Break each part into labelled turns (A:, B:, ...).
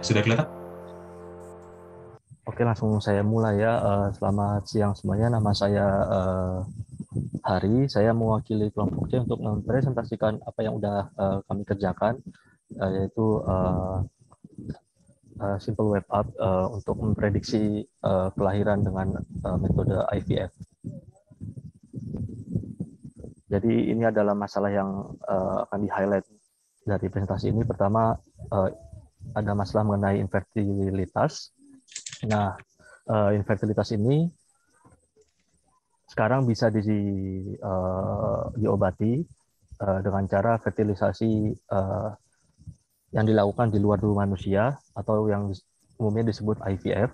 A: Sudah kelihatan?
B: Oke, langsung saya mulai ya. Selamat siang semuanya. Nama saya Hari. Saya mewakili kelompok C untuk mempresentasikan apa yang sudah kami kerjakan, yaitu simple web app untuk memprediksi kelahiran dengan metode IVF. Jadi ini adalah masalah yang akan di-highlight dari presentasi ini. Pertama, ada masalah mengenai infertilitas. Nah, infertilitas ini sekarang bisa diobati dengan cara fertilisasi yang dilakukan di luar tubuh manusia atau yang umumnya disebut IVF.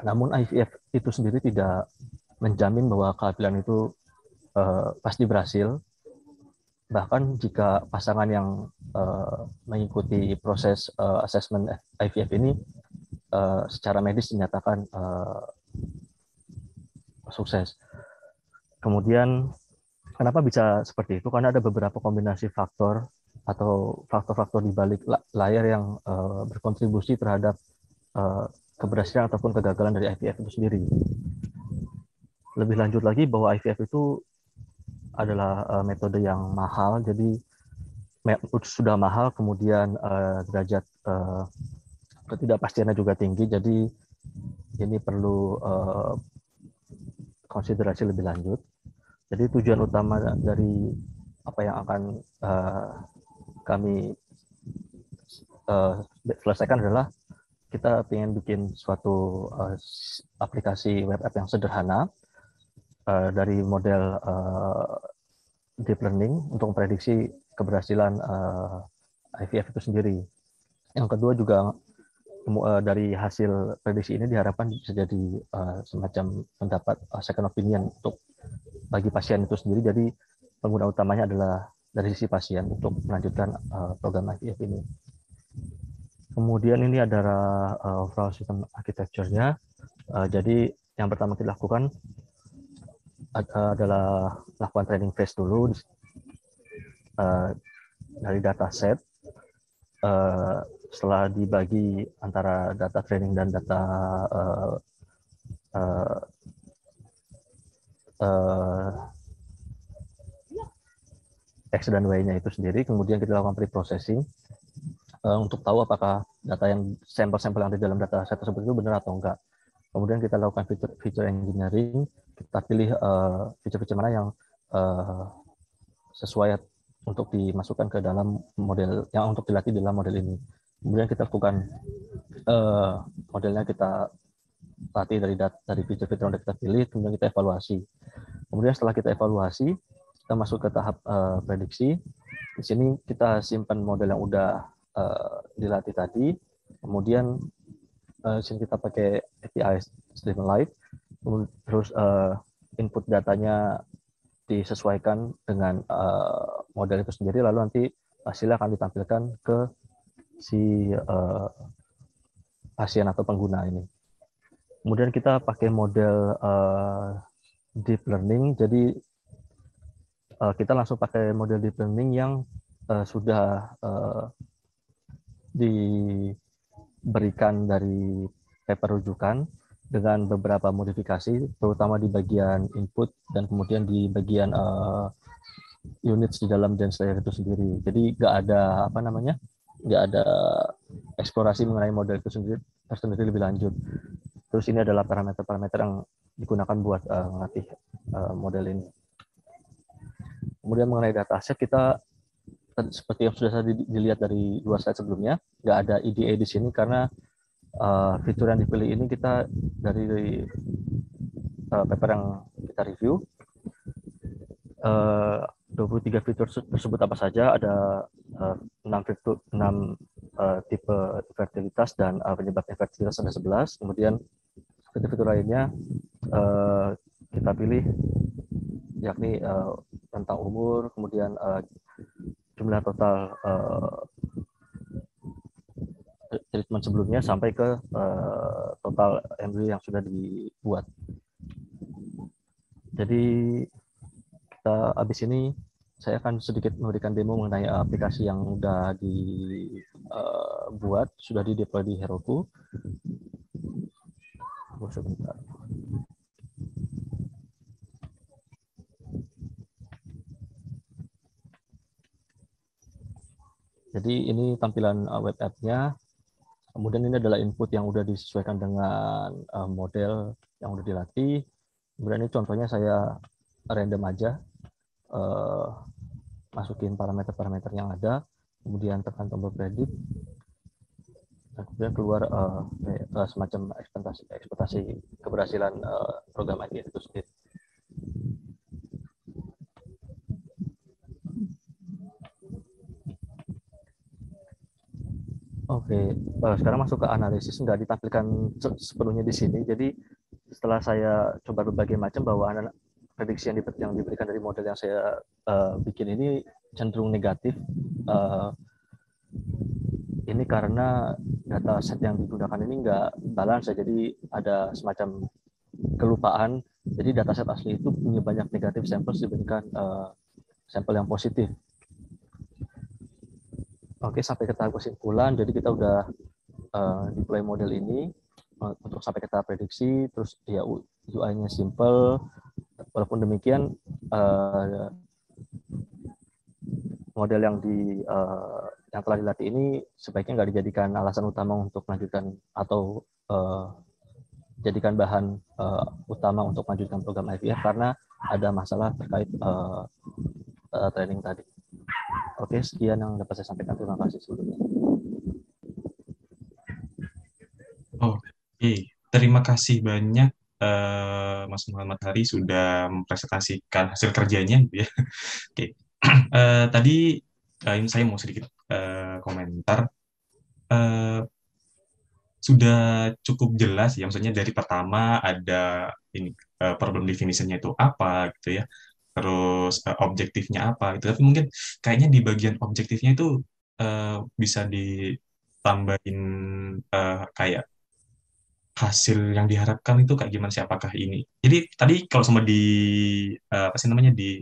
B: Namun IVF itu sendiri tidak menjamin bahwa kehamilan itu pasti berhasil. Bahkan jika pasangan yang mengikuti proses asesmen IVF ini secara medis dinyatakan sukses. Kemudian kenapa bisa seperti itu? Karena ada beberapa kombinasi faktor atau faktor-faktor di balik layar yang berkontribusi terhadap keberhasilan ataupun kegagalan dari IVF itu sendiri. Lebih lanjut lagi bahwa IVF itu adalah metode yang mahal, jadi sudah mahal, kemudian derajat ketidakpastiannya juga tinggi, jadi ini perlu konsiderasi lebih lanjut. Jadi tujuan utama dari apa yang akan kami selesaikan adalah kita ingin bikin suatu aplikasi web app yang sederhana dari model deep learning untuk memprediksi keberhasilan IVF itu sendiri. Yang kedua juga dari hasil prediksi ini diharapkan bisa jadi semacam pendapat second opinion untuk bagi pasien itu sendiri. Jadi pengguna utamanya adalah dari sisi pasien untuk melanjutkan program IVF ini. Kemudian ini adalah overall system architecture-nya. Jadi yang pertama kita lakukan adalah lakukan training phase dulu dari dataset. Setelah dibagi antara data training dan data X dan Y-nya itu sendiri, kemudian kita lakukan pre-processing untuk tahu apakah data yang sampel-sampel yang ada di dalam data set tersebut itu benar atau enggak. Kemudian kita lakukan feature engineering, kita pilih feature-feature mana yang sesuai untuk dimasukkan ke dalam model yang untuk dilatih dalam model ini. Kemudian kita lakukan modelnya kita latih dari feature-feature yang kita pilih, kemudian kita evaluasi. Kemudian setelah kita evaluasi, kita masuk ke tahap prediksi. Di sini kita simpan model yang udah dilatih tadi, kemudian di sini kita pakai API Streamlit, terus input datanya disesuaikan dengan model itu sendiri, lalu nanti hasilnya akan ditampilkan ke si pasien atau pengguna ini. Kemudian kita pakai model deep learning, jadi kita langsung pakai model deep learning yang sudah diberikan dari paper rujukan dengan beberapa modifikasi, terutama di bagian input dan kemudian di bagian units di dalam dense layer itu sendiri. Jadi nggak ada eksplorasi mengenai model itu tersendiri lebih lanjut. Terus ini adalah parameter-parameter yang digunakan buat melatih model ini. Kemudian mengenai dataset, kita seperti yang sudah dilihat dari 2 slide sebelumnya, nggak ada EDA di sini karena fitur yang dipilih ini kita dari paper yang kita review. 23 fitur tersebut apa saja? Ada 6 tipe fertilitas dan penyebab infertilitas ada 11. Kemudian fitur-fitur lainnya kita pilih yakni tentang umur, kemudian jumlah total treatment sebelumnya sampai ke total embrio yang sudah dibuat. Jadi habis ini saya akan sedikit memberikan demo mengenai aplikasi yang sudah buat sudah di deploy di Heroku. Sebentar. Jadi ini tampilan web app-nya. Kemudian ini adalah input yang udah disesuaikan dengan model yang udah dilatih. Kemudian ini contohnya saya random aja, masukin parameter-parameter yang ada, kemudian tekan tombol predict, dan kemudian keluar semacam ekspektasi keberhasilan program IT itu sendiri. Oke, sekarang masuk ke analisis, nggak ditampilkan sepenuhnya di sini. Jadi setelah saya coba berbagai macam, bahwa prediksi yang diberikan dari model yang saya bikin ini cenderung negatif. Ini karena data set yang digunakan ini nggak balance, jadi ada semacam kelupaan. Jadi data set asli itu punya banyak negatif samples dibandingkan sampel yang positif. Oke, sampai ke tahap kesimpulan. Jadi kita udah deploy model ini untuk sampai ke tahap prediksi, terus ya UI-nya simple. Walaupun demikian, model yang telah dilatih ini sebaiknya nggak dijadikan alasan utama untuk melanjutkan atau jadikan bahan utama untuk melanjutkan program IVF karena ada masalah terkait training tadi. Oke, sekian yang dapat saya sampaikan. Terima kasih sebelumnya.
A: Oke, terima kasih banyak Mas Muhammad Hari sudah mempresentasikan hasil kerjanya, gitu ya. Oke, tadi ini saya mau sedikit komentar. Sudah cukup jelas ya, maksudnya dari pertama ada ini problem definition-nya itu apa gitu ya, terus objektifnya apa gitu. Tapi mungkin kayaknya di bagian objektifnya itu bisa ditambahin kayak hasil yang diharapkan itu kayak gimana sih, apakah ini. Jadi tadi kalau sama di apa sih namanya di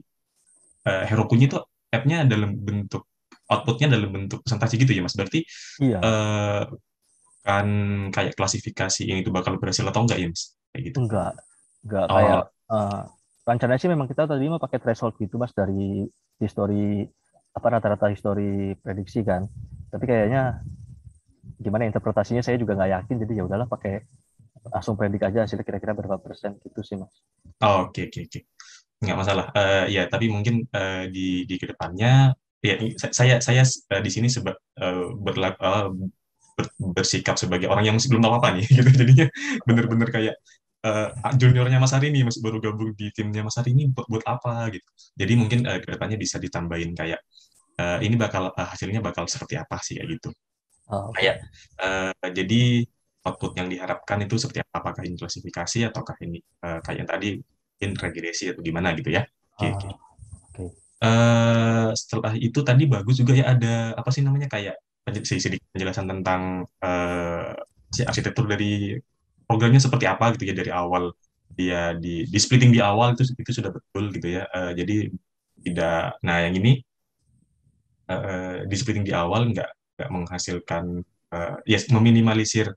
A: Heroku-nya itu app-nya dalam bentuk output-nya dalam bentuk presentasi gitu ya Mas. Berarti
B: Iya,
A: eh, kan kayak klasifikasi ini itu bakal berhasil atau enggak ya Mas? Kayak gitu.
B: enggak kayak
A: Oh,
B: rencananya sih memang kita tadi mau pakai threshold gitu Mas, dari histori apa rata-rata histori prediksi kan. Tapi kayaknya gimana interpretasinya saya juga nggak yakin, jadi ya udahlah pakai langsung predik aja hasilnya kira-kira berapa persen gitu sih Mas.
A: oke oke oke. Nggak masalah. Ya, tapi mungkin di kedepannya ya saya di sini bersikap sebagai orang yang masih belum tahu apa nih gitu. Jadinya bener-bener kayak juniornya Mas Hari ini masih baru gabung di timnya Mas Hari ini buat apa gitu. Jadi mungkin kedepannya bisa ditambahin kayak ini bakal hasilnya bakal seperti apa sih kayak gitu.
B: Oke.
A: Kayak jadi output yang diharapkan itu seperti apa? Apakah ini klasifikasi ataukah ini kayak yang tadi mungkin regresi atau gimana gitu ya? Oke, oke.
B: Oke.
A: Setelah itu tadi bagus juga ya, ada apa sih namanya kayak sedikit penjelasan tentang si arsitektur dari programnya seperti apa gitu ya, dari awal dia di splitting di awal itu sudah betul gitu ya. Jadi tidak, nah yang ini di splitting di awal nggak menghasilkan ya meminimalisir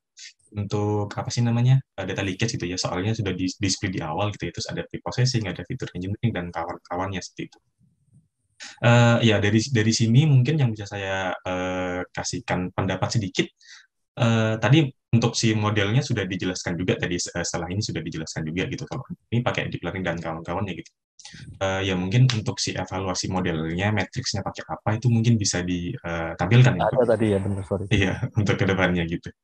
A: untuk apa sih namanya data leakage gitu ya, soalnya sudah di split di awal gitu ya, terus ada pre-processing, ada fitur engineering dan kawan-kawannya seperti itu. Ya dari sini mungkin yang bisa saya kasihkan pendapat sedikit. Tadi untuk si modelnya sudah dijelaskan juga tadi, setelah ini sudah dijelaskan juga gitu kalau ini pakai deep learning dan kawan-kawannya gitu. Ya mungkin untuk si evaluasi modelnya, matriksnya pakai apa itu mungkin bisa ditampilkan ya Pak.
B: Ada tadi ya, benar, sorry.
A: Iya, untuk kedepannya gitu.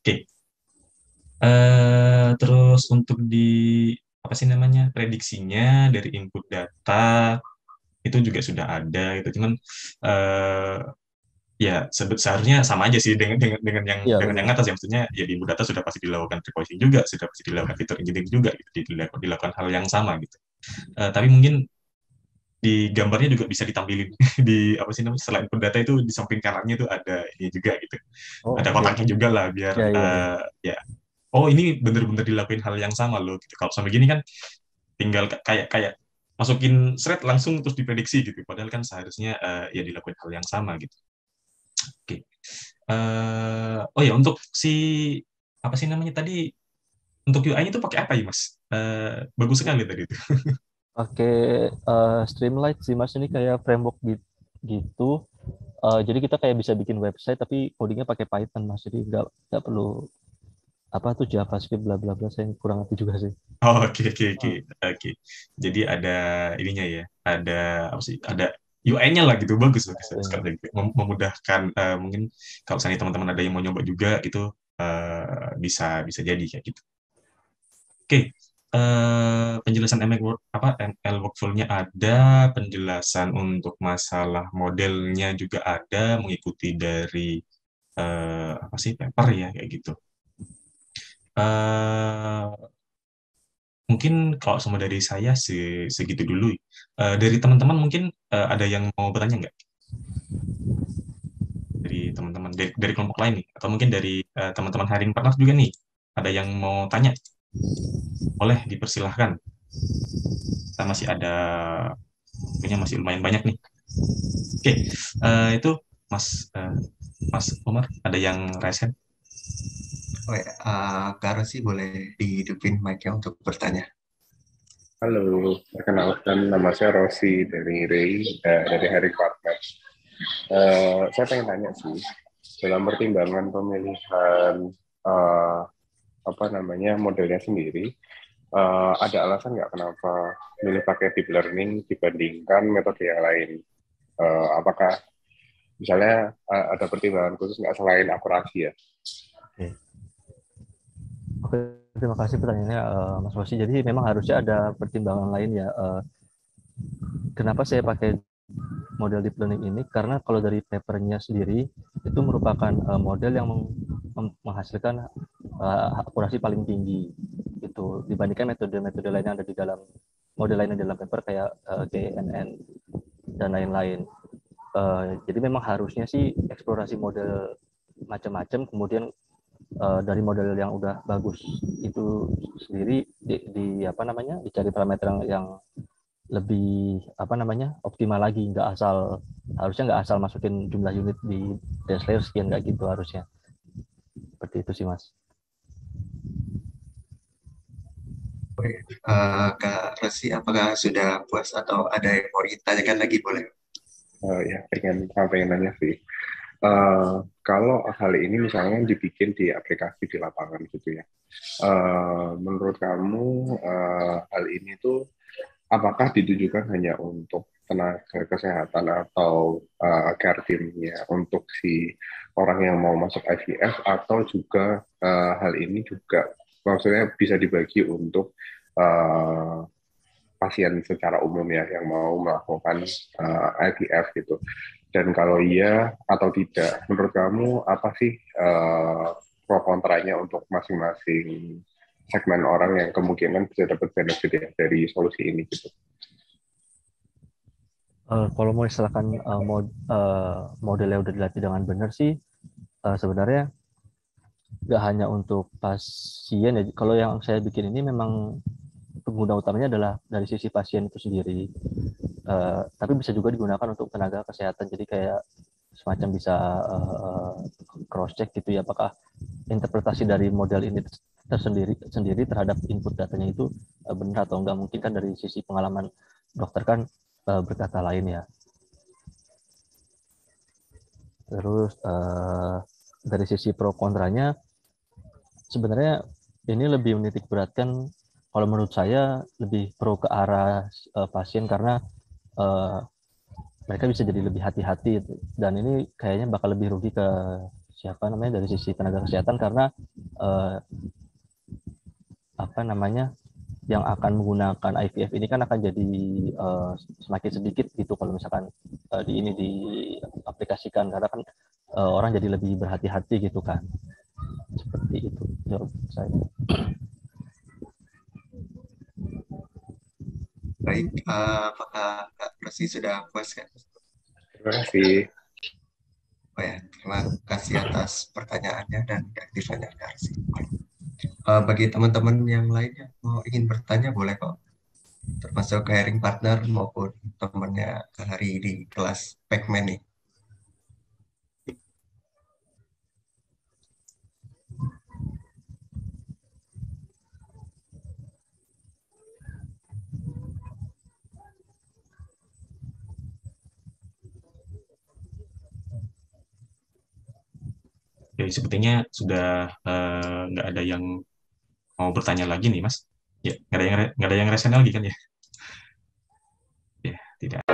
A: Oke. Terus untuk di apa sih namanya prediksinya dari input data itu juga sudah ada gitu. Cuman eh, ya seharusnya sama aja sih
B: Iya,
A: dengan yang
B: benar.
A: atas, yang maksudnya ya di input data sudah pasti dilakukan pre-processing juga, sudah pasti dilakukan fitur engineering juga gitu, dilakukan hal yang sama gitu. Tapi mungkin di gambarnya juga bisa ditampilin di apa sih namanya, selain input data itu di samping kanannya itu ada ini juga gitu,
B: Oh,
A: ada
B: oke.
A: kotaknya juga lah biar
B: Ya, iya, iya.
A: ya oh ini bener-bener dilakuin hal yang sama loh gitu. Kalau sama gini kan tinggal kayak kayak masukin thread langsung terus diprediksi gitu. Padahal kan seharusnya ya dilakuin hal yang sama gitu. Oke. Oh ya, untuk si apa sih namanya tadi, untuk UI itu pakai apa ya Mas? Bagus sekali tadi itu.
B: Pakai Streamlit sih Mas, ini kayak framework gitu. Jadi kita kayak bisa bikin website tapi codingnya pakai Python Mas. Jadi nggak perlu apa tuh JavaScript bla bla bla, saya kurang ngerti juga sih.
A: Oh, oke oke oke
B: Hmm.
A: oke. Jadi ada ininya ya, ada apa sih? Ada UI-nya lah gitu, bagus bagus bagus kalau kayak gitu. Memudahkan, mungkin kalau misalnya teman-teman ada yang mau nyoba juga gitu, bisa bisa jadi kayak gitu. Oke, penjelasan ML workflow-nya ada, penjelasan untuk masalah modelnya juga ada, mengikuti dari apa sih paper ya kayak gitu. eh Mungkin kalau semua dari saya segitu dulu. Dari teman-teman mungkin ada yang mau bertanya nggak? Dari teman-teman dari kelompok lain nih, atau mungkin dari teman-teman Harin Partners juga nih, ada yang mau tanya? Boleh dipersilahkan. Kita masih ada, kayaknya masih lumayan banyak nih. Oke, itu Mas Mas Umar ada yang raise hand?
C: Oh ya, Kak Rosi boleh dihidupin mic-nya untuk bertanya.
D: Halo, perkenalkan nama saya Rossi dari Ray, dari Harry Partners. Saya pengen tanya sih, dalam pertimbangan pemilihan eh, apa namanya modelnya sendiri, ada alasan nggak kenapa milih pakai deep learning dibandingkan metode yang lain? Apakah misalnya ada pertimbangan khusus nggak selain akurasi ya?
B: Oke. Oke, terima kasih pertanyaannya Mas Rosi. Jadi memang harusnya ada pertimbangan lain ya. Kenapa saya pakai model deep learning ini? Karena kalau dari papernya sendiri itu merupakan model yang menghasilkan akurasi paling tinggi itu dibandingkan metode-metode lain yang ada di dalam model lain di dalam paper kayak KNN dan lain-lain. Jadi memang harusnya sih eksplorasi model macam-macam, kemudian dari model yang udah bagus itu sendiri apa namanya dicari parameter yang lebih apa namanya optimal lagi, harusnya nggak asal masukin jumlah unit di dance layer sekian, nggak gitu harusnya, seperti itu sih Mas.
C: Oke, Kak Rosi, apakah sudah puas atau ada yang mau ditanyakan lagi boleh?
D: Ya, pengen nanya sih. Kalau hal ini misalnya dibikin di aplikasi di lapangan gitu ya, menurut kamu hal ini tuh apakah ditujukan hanya untuk tenaga kesehatan atau care team-nya untuk si orang yang mau masuk IVF, atau juga hal ini juga maksudnya bisa dibagi untuk uh, pasien secara umum ya yang mau melakukan IVF gitu. Dan kalau iya atau tidak, menurut kamu apa sih pro kontranya untuk masing-masing segmen orang yang kemungkinan bisa dapat benefit ya dari solusi ini gitu?
B: Kalau mau misalkan modelnya udah dilatih dengan benar sih, sebenarnya nggak hanya untuk pasien ya. Kalau yang saya bikin ini memang pengguna utamanya adalah dari sisi pasien itu sendiri. Tapi bisa juga digunakan untuk tenaga kesehatan. Jadi kayak semacam bisa cross check gitu ya, apakah interpretasi dari model ini sendiri terhadap input datanya itu benar atau enggak. Mungkin kan dari sisi pengalaman dokter kan berkata lain ya. Terus dari sisi pro kontranya sebenarnya ini lebih menitik beratkan, kalau menurut saya lebih pro ke arah pasien, karena mereka bisa jadi lebih hati-hati, dan ini kayaknya bakal lebih rugi ke siapa namanya dari sisi tenaga kesehatan, karena eh, apa namanya yang akan menggunakan IVF ini kan akan jadi semakin sedikit gitu kalau misalkan ini diaplikasikan, karena kan orang jadi lebih berhati-hati gitu kan, seperti itu jawab saya.
C: Baik, apakah Kak Rosi sudah puas kan?
D: Terima kasih.
C: Oh ya, terima kasih atas pertanyaannya dan keaktifannya Kak Rosi. Bagi teman-teman yang lainnya mau ingin bertanya boleh kok, termasuk hiring partner maupun temannya Kak Hari di kelas Pacman nih.
A: Oke, sepertinya sudah nggak ada yang mau bertanya lagi nih, Mas. Ya, nggak ada yang rasional lagi kan ya? Ya, tidak.